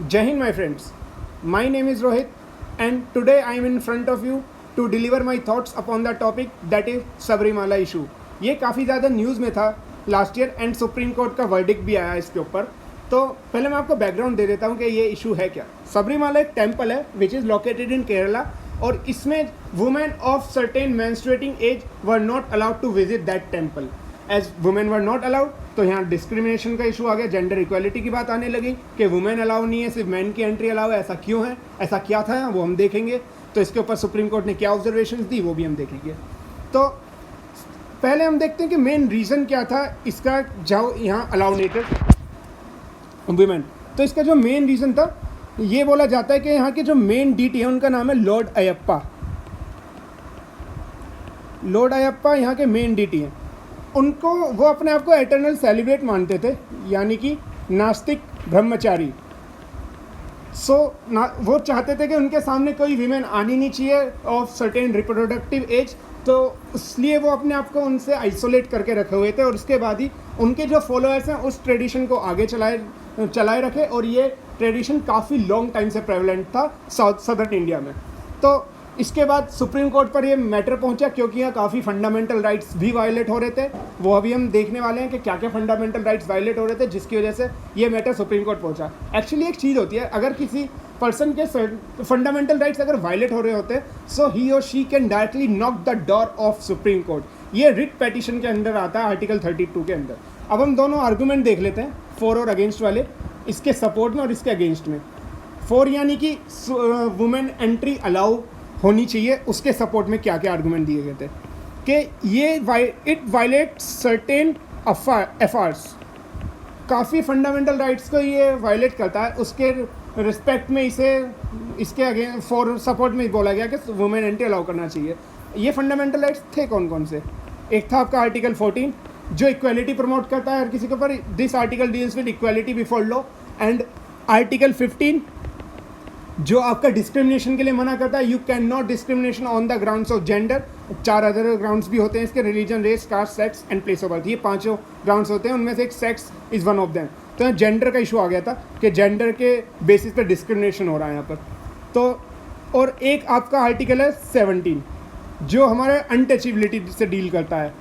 Jai Hind, my friends. My name is Rohit, and today I am in front of you to deliver my thoughts upon the topic that is Sabarimala issue. ये काफ़ी ज़्यादा news में था last year and Supreme court का verdict भी आया इसके ऊपर. तो पहले मैं आपको बैकग्राउंड दे देता हूँ कि ये इशू है क्या. सबरीमाला एक टेम्पल है which is located in Kerala, और इसमें women of certain menstruating age were not allowed to visit that temple. As women were not allowed, तो यहाँ डिस्क्रिमिनेशन का इशू आ गया, जेंडर इक्वालिटी की बात आने लगी कि वुमेन अलाउ नहीं है, सिर्फ मैन की एंट्री अलाउ है. ऐसा क्यों है, ऐसा क्या था, वो हम देखेंगे. तो इसके ऊपर सुप्रीम कोर्ट ने क्या ऑब्जर्वेशंस दी वो भी हम देखेंगे. तो पहले हम देखते हैं कि मेन रीज़न क्या था इसका, जाओ यहाँ अलाउ नहीं थे वुमेन. तो इसका जो मेन रीज़न था, ये बोला जाता है कि यहाँ के जो मेन डीटी है उनका नाम है लॉर्ड अयप्पा. लॉर्ड अयप्पा यहाँ के मेन डीटी हैं. उनको वो अपने आप को एटर्नल सेलिब्रेट मानते थे, यानी कि नास्तिक ब्रह्मचारी. वो चाहते थे कि उनके सामने कोई वीमेन आनी नहीं चाहिए ऑफ सर्टेन रिप्रोडक्टिव एज. तो इसलिए वो अपने आप को उनसे आइसोलेट करके रखे हुए थे, और उसके बाद ही उनके जो फॉलोअर्स हैं उस ट्रेडिशन को आगे चलाए रखे. और ये ट्रेडिशन काफ़ी लॉन्ग टाइम से प्रेवलेंट था सदर्न इंडिया में. तो इसके बाद सुप्रीम कोर्ट पर ये मैटर पहुंचा, क्योंकि यहाँ काफ़ी फंडामेंटल राइट्स भी वायलेट हो रहे थे. वो अभी हम देखने वाले हैं कि क्या क्या फंडामेंटल राइट्स वायलेट हो रहे थे, जिसकी वजह से ये मैटर सुप्रीम कोर्ट पहुंचा. एक्चुअली एक चीज़ होती है, अगर किसी पर्सन के फंडामेंटल राइट्स अगर वायलेट हो रहे होते हैं, सो ही और she can directly knock the door of supreme court. ये रिट पेटिशन के अंदर आता है, आर्टिकल 32 के अंदर. अब हम दोनों आर्गूमेंट देख लेते हैं, फॉर और अगेंस्ट वाले, इसके सपोर्ट में और इसके अगेंस्ट में. फॉर यानी कि वुमेन एंट्री अलाउ होनी चाहिए, उसके सपोर्ट में क्या क्या आर्गूमेंट दिए गए थे कि ये इट वायलेट सर्टेन एफर्ट्स. काफ़ी फंडामेंटल राइट्स को ये वायलेट करता है. उसके रिस्पेक्ट में इसके अगेंस्ट फॉर सपोर्ट में बोला गया कि वुमेन एंट्री अलाउ करना चाहिए. ये फंडामेंटल राइट्स थे कौन कौन से? एक था आपका आर्टिकल 14 जो इक्वालिटी प्रमोट करता है हर किसी के ऊपर. This article deals with equality before law. And article 15 जो आपका डिस्क्रिमिनेशन के लिए मना करता है, you can not discrimination on the grounds of gender. 4 other grounds भी होते हैं इसके, religion, race, caste, sex and place of birth. ये 5 ग्राउंड्स होते हैं, उनमें से एक sex is one of them. तो यहाँ जेंडर का इशू आ गया था कि जेंडर के बेसिस पे डिस्क्रिमिनेशन हो रहा है यहाँ पर. तो और एक आपका आर्टिकल है 17 जो हमारे अनटचेबिलिटी से डील करता है.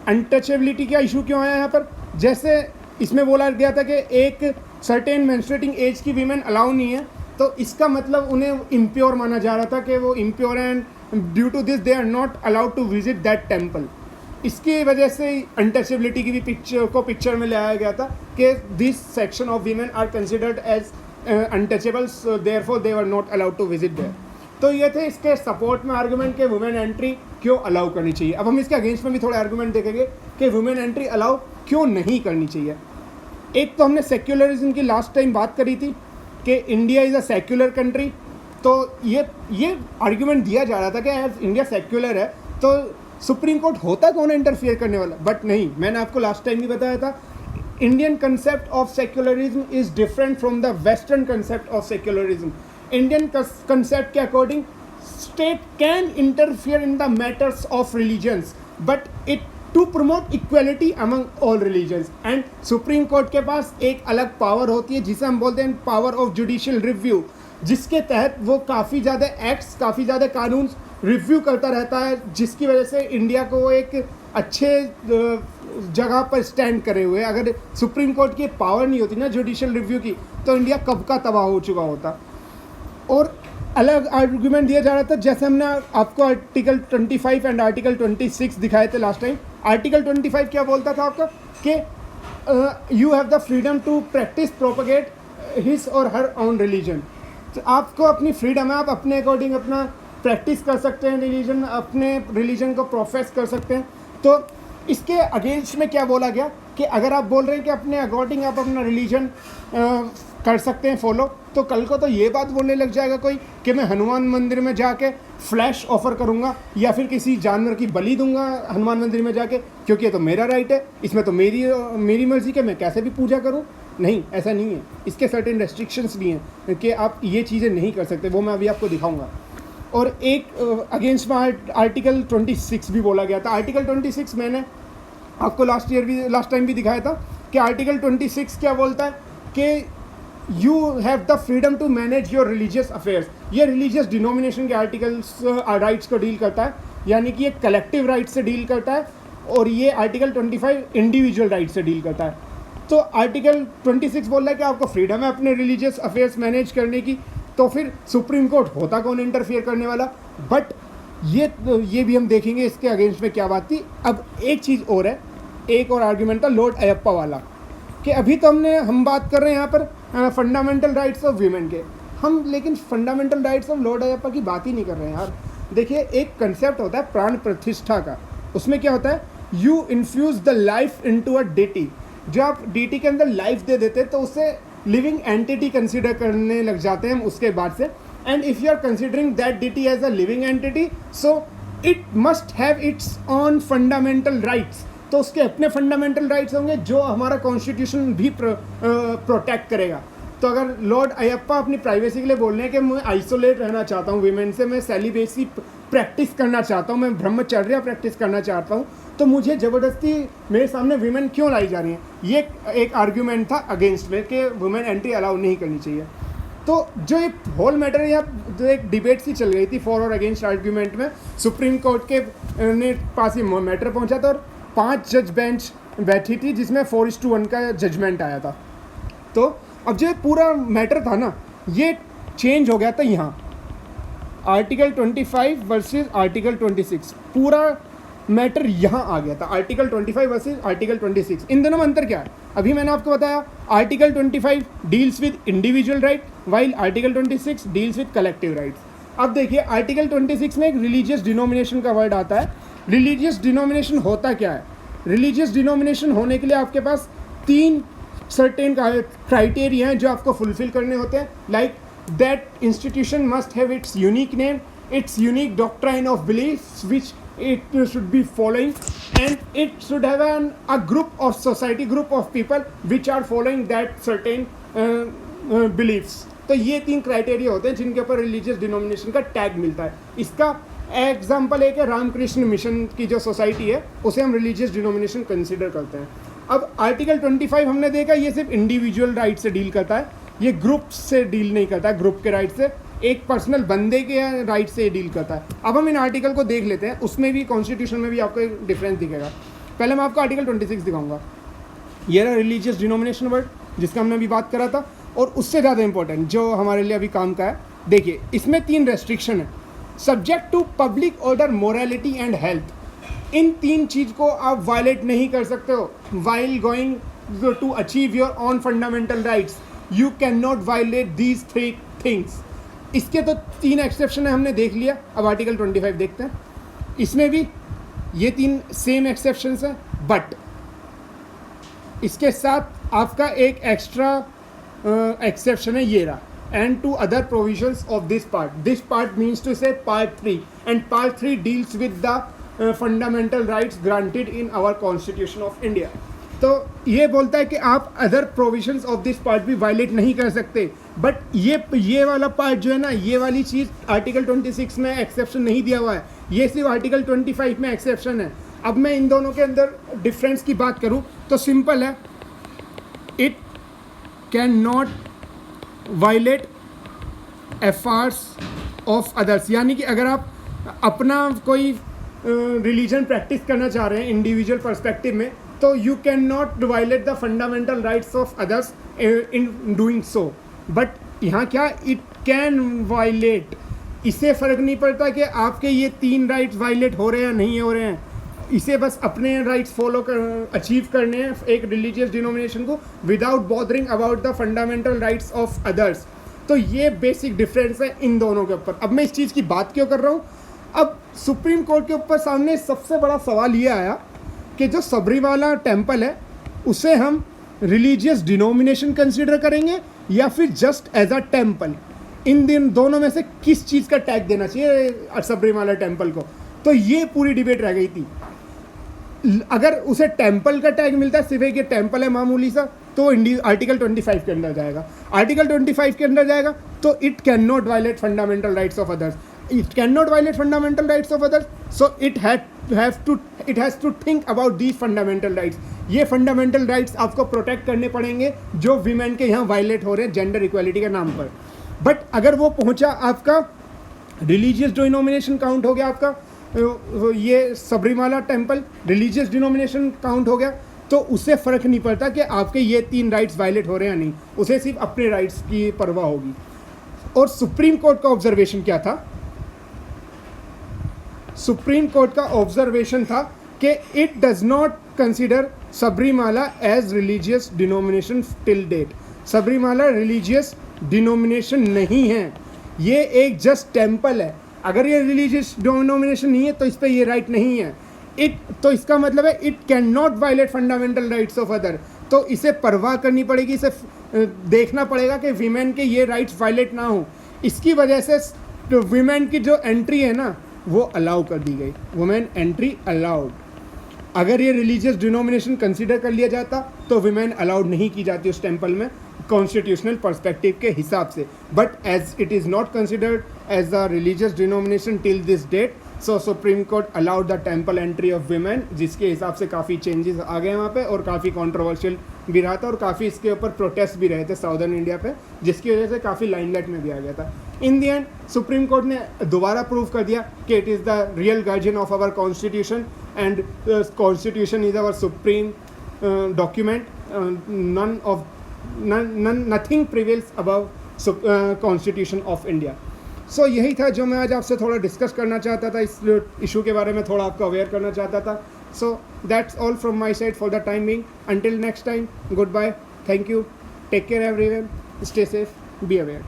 अनटचेबिलिटी का इशू क्यों आया यहाँ पर? जैसे इसमें बोला गया था कि एक सर्टेन मेंस्ट्रुएटिंग एज की वीमेन अलाउ नहीं है, तो इसका मतलब उन्हें इम्प्योर माना जा रहा था कि वो इम्प्योर हैं, and due to this they are not allowed to visit that temple. इसकी वजह से अनटचेबिलिटी की भी पिक्चर में ले आया गया था कि this section of women are considered as untouchables, therefore they were not allowed to visit there. तो ये थे इसके सपोर्ट में आर्गूमेंट के वुमेन एंट्री क्यों अलाउ करनी चाहिए. अब हम इसके अगेंस्ट में भी थोड़े आर्गूमेंट देखेंगे कि वुमेन एंट्री अलाउ क्यों नहीं करनी चाहिए. एक तो हमने सेक्युलरिज्म की लास्ट टाइम बात करी थी कि India is a secular country. तो ये आर्ग्यूमेंट दिया जा रहा था कि एज इंडिया सेक्युलर है तो सुप्रीम कोर्ट होता कौन है इंटरफियर करने वाला. बट नहीं, मैंने आपको लास्ट टाइम भी बताया था, Indian concept of secularism is different from the western concept of secularism. Indian concept के according state can interfere in the matters of religions, but it to promote equality among all religions. And Supreme Court के पास एक अलग power होती है जिसे हम बोलते हैं पावर ऑफ जुडिशियल रिव्यू, जिसके तहत वो काफ़ी ज़्यादा एक्ट्स, काफ़ी ज़्यादा कानून रिव्यू करता रहता है, जिसकी वजह से इंडिया को एक अच्छे जगह पर स्टैंड करे हुए. अगर सुप्रीम कोर्ट की पावर नहीं होती ना जुडिशियल रिव्यू की, तो इंडिया कब का तबाह हो चुका होता. और अलग आर्गूमेंट दिया जा रहा था, जैसे हमने आपको आर्टिकल 25 एंड आर्टिकल 26 दिखाए थे लास्ट टाइम. आर्टिकल 25 क्या बोलता था आपका कि you have the freedom to practice propagate his और हर ओन रिलीजन. तो आपको अपनी फ्रीडम है, आप अपने अकॉर्डिंग अपना प्रैक्टिस कर सकते हैं रिलीजन, अपने रिलीजन को प्रोफेस कर सकते हैं. तो इसके अगेंस्ट में क्या बोला गया कि अगर आप बोल रहे हैं कि अपने अकॉर्डिंग आप अपना रिलीजन कर सकते हैं फॉलो, तो कल को तो ये बात बोलने लग जाएगा कोई कि मैं हनुमान मंदिर में जाके फ्लैश ऑफर करूँगा या फिर किसी जानवर की बलि दूंगा हनुमान मंदिर में जाके, क्योंकि ये तो मेरा राइट है, इसमें तो मेरी मर्ज़ी के मैं कैसे भी पूजा करूँ. नहीं, ऐसा नहीं है. इसके सर्टेन रेस्ट्रिक्शंस भी हैं कि आप ये चीज़ें नहीं कर सकते, वो मैं अभी आपको दिखाऊंगा. और एक अगेंस्ट में आर्टिकल 26 भी बोला गया था. आर्टिकल 26 मैंने आपको लास्ट टाइम भी दिखाया था कि आर्टिकल 26 क्या बोलता है कि you have the freedom to manage your religious affairs. ये रिलीजियस डिनोमिनेशन के आर्टिकल्स राइट्स को डील करता है, यानी कि ये कलेक्टिव राइट्स से डील करता है, और ये आर्टिकल 25 इंडिविजुअल राइट्स से डील करता है। तो आर्टिकल 26 बोल रहा है कि आपको फ्रीडम है अपने रिलीजियस अफेयर्स मैनेज करने की। तो फिर सुप्रीम कोर्ट होता कौन इंटरफियर करने वाला? बट ये भी हम देखेंगे इसके अगेंस्ट में क्या बात थी। अब एक चीज़ और है, एक और आर्ग्यूमेंट था लॉर्ड अयप्पा वाला, कि अभी तो हम बात कर रहे हैं यहाँ पर फंडामेंटल राइट्स ऑफ वीमेन के, हम लेकिन fundamental rights of Lord Ayyappa की बात ही नहीं कर रहे हैं यार। देखिए, एक कंसेप्ट होता है प्राण प्रतिष्ठा का, उसमें क्या होता है, you infuse the life into a deity. जो आप डीटी के अंदर लाइफ दे देते हैं तो उसे लिविंग एंटिटी कंसीडर करने लग जाते हैं हम उसके बाद से। And if you are considering that deity as a living entity, so it must have its own fundamental rights. तो उसके अपने फंडामेंटल राइट्स होंगे जो हमारा कॉन्स्टिट्यूशन भी प्रोटेक्ट करेगा। तो अगर लॉर्ड अयप्पा अपनी प्राइवेसी के लिए बोल रहे हैं कि मैं आइसोलेट रहना चाहता हूँ वीमेन से, मैं सेलिबेसी प्रैक्टिस करना चाहता हूँ, मैं ब्रह्मचर्या प्रैक्टिस करना चाहता हूँ, तो मुझे ज़बरदस्ती मेरे सामने वीमेन क्यों लाई जा रही हैं? ये एक आर्ग्यूमेंट था अगेंस्ट में कि वुमेन एंट्री अलाउ नहीं करनी चाहिए। तो जो एक होल मैटर यहाँ जो एक डिबेट सी चल गई थी फॉर और अगेंस्ट आर्ग्यूमेंट में, सुप्रीम कोर्ट के ने पास ही मैटर पहुँचा था और 5 जज बेंच बैठी थी जिसमें 4:1 का जजमेंट आया था। तो अब जो पूरा मैटर था ना, ये चेंज हो गया था यहाँ आर्टिकल 25 वर्सेस आर्टिकल 26, पूरा मैटर यहाँ आ गया था। आर्टिकल 25 वर्सेस आर्टिकल 26, इन दोनों में अंतर क्या है? अभी मैंने आपको बताया article 25 deals with individual right while article 26 deals with collective rights. अब देखिए, आर्टिकल 26 में एक रिलीजियस डिनोमिनेशन का वर्ड आता है। रिलीजियस डिनोमिनेशन होता क्या है? रिलीजियस डिनोमिनेशन होने के लिए आपके पास 3 सर्टेन क्राइटेरिया हैं जो आपको फुलफिल करने होते हैं। Like that institution must have it's unique name, it's unique doctrine of beliefs which it should be following, and it should have a group of society, group of people which are following that certain beliefs। तो ये 3 criteria होते हैं जिनके ऊपर religious denomination का tag मिलता है। इसका एग्जाम्पल है कि रामकृष्ण मिशन की जो सोसाइटी है उसे हम रिलीजियस डिनोमिनेशन कंसिडर करते हैं। अब आर्टिकल 25 हमने देखा, ये सिर्फ इंडिविजुअल राइट से डील करता है, ये ग्रुप से डील नहीं करता है, ग्रुप के राइट से, एक पर्सनल बंदे के राइट से डील करता है। अब हम इन आर्टिकल को देख लेते हैं, उसमें भी कॉन्स्टिट्यूशन में भी आपको एक डिफरेंस दिखेगा। पहले मैं आपको आर्टिकल 26 दिखाऊंगा। ये रहा रिलीजियस डिनोमिनेशन वर्ड जिसका हमने अभी बात करा था, और उससे ज़्यादा इंपॉर्टेंट जो हमारे लिए अभी काम का है, देखिए इसमें 3 रेस्ट्रिक्शन है। Subject to public order, morality and health. इन 3 चीज़ को आप वायलेट नहीं कर सकते हो while going to achieve your own fundamental rights. You can not violate these 3 things. इसके तो 3 एक्सेप्शन है, हमने देख लिया। अब आर्टिकल 25 देखते हैं, इसमें भी ये 3 सेम एक्सेप्शंस हैं, बट इसके साथ आपका एक एक्स्ट्रा एक्सेप्शन है, ये रहा, and to other provisions of this part means to say part 3, and part 3 deals with the fundamental rights granted in our constitution of India. तो ये बोलता है कि आप other provisions of this part भी वायलेट नहीं कर सकते, बट ये वाला पार्ट जो है ना, ये वाली चीज़ आर्टिकल 26 में एक्सेप्शन नहीं दिया हुआ है, ये सिर्फ आर्टिकल 25 में एक्सेप्शन है। अब मैं इन दोनों के अंदर डिफरेंस की बात करूं तो सिंपल है, it can not violate efforts of others. यानी कि अगर आप अपना कोई रिलीजन प्रैक्टिस करना चाह रहे हैं इंडिविजुअल पर्सपेक्टिव में, तो you can not violate the fundamental rights of others in doing so. But यहाँ क्या, इट कैन वायलेट। इससे फ़र्क नहीं पड़ता कि आपके ये 3 राइट्स वायलेट हो रहे हैं या नहीं हो रहे हैं, इसे बस अपने राइट्स फॉलो कर अचीव करने हैं एक रिलीजियस डिनोमिनेशन को, without bothering about the fundamental rights of others. तो ये बेसिक डिफरेंस है इन दोनों के ऊपर। अब मैं इस चीज़ की बात क्यों कर रहा हूँ, अब सुप्रीम कोर्ट के ऊपर सामने सबसे बड़ा सवाल ये आया कि जो सबरीमाला टेम्पल है उसे हम रिलीजियस डिनोमिनेशन कंसिडर करेंगे या फिर जस्ट एज अ टेम्पल। इन दोनों में से किस चीज़ का टैग देना चाहिए सबरीमाला टेम्पल को। तो ये पूरी डिबेट रह गई थी। अगर उसे टेम्पल का टैग मिलता है, सिर्फ एक ये टेम्पल है मामूली सा, तो आर्टिकल 25 के अंदर जाएगा। आर्टिकल 25 के अंदर जाएगा तो it can not violate fundamental rights of others. it cannot violate fundamental rights of others, so it has to think about these fundamental rights. ये fundamental rights आपको protect करने पड़ेंगे जो women के यहाँ violate हो रहे हैं gender equality के नाम पर. But अगर वो पहुँचा आपका religious denomination count हो गया आपका ये Sabarimala temple religious denomination count हो गया, तो उससे फ़र्क नहीं पड़ता कि आपके ये 3 राइट्स वायलेट हो रहे हैं या नहीं, उसे सिर्फ अपने राइट्स की परवाह होगी. और सुप्रीम कोर्ट का ऑब्जर्वेशन क्या था? सुप्रीम कोर्ट का ऑब्जर्वेशन था कि it does not consider Sabarimala as religious denomination till date. Sabarimala religious denomination नहीं है, ये एक जस्ट टेम्पल है. अगर ये रिलीजियस डिनोमिनेशन नहीं है तो इस पर ये राइट नहीं है. तो इसका मतलब है it can not violate fundamental rights of other. तो इसे परवाह करनी पड़ेगी, इसे देखना पड़ेगा कि वीमेन के ये राइट्स वायलेट ना हो. इसकी वजह से वीमेन की जो एंट्री है ना वो अलाउ कर दी गई, वुमेन एंट्री अलाउड. अगर ये रिलीजियस डिनोमिनेशन कंसिडर कर लिया जाता तो वीमेन अलाउड नहीं की जाती उस टेम्पल में कॉन्स्टिट्यूशनल पर्सपेक्टिव के हिसाब से. But as it is not considered as a religious denomination till this date, so Supreme Court allowed the temple entry of women, जिसके हिसाब से काफ़ी चेंजेस आ गए वहाँ पे और काफ़ी कंट्रोवर्शियल भी रहा था और काफ़ी इसके ऊपर प्रोटेस्ट भी रहे थे साउदर्न इंडिया पे, जिसकी वजह से काफ़ी लाइमलाइट में भी आ गया था. In the end Supreme Court ने दोबारा प्रूव कर दिया कि it is the real guardian of our constitution and constitution is our supreme document. Nothing prevails above constitution of India. So यही था जो मैं आज आपसे थोड़ा डिस्कस करना चाहता था, इस इशू के बारे में थोड़ा आपको अवेयर करना चाहता था. So that's all from my side for the time being. Until next time, good bye, thank you, take care everyone, stay safe, be aware.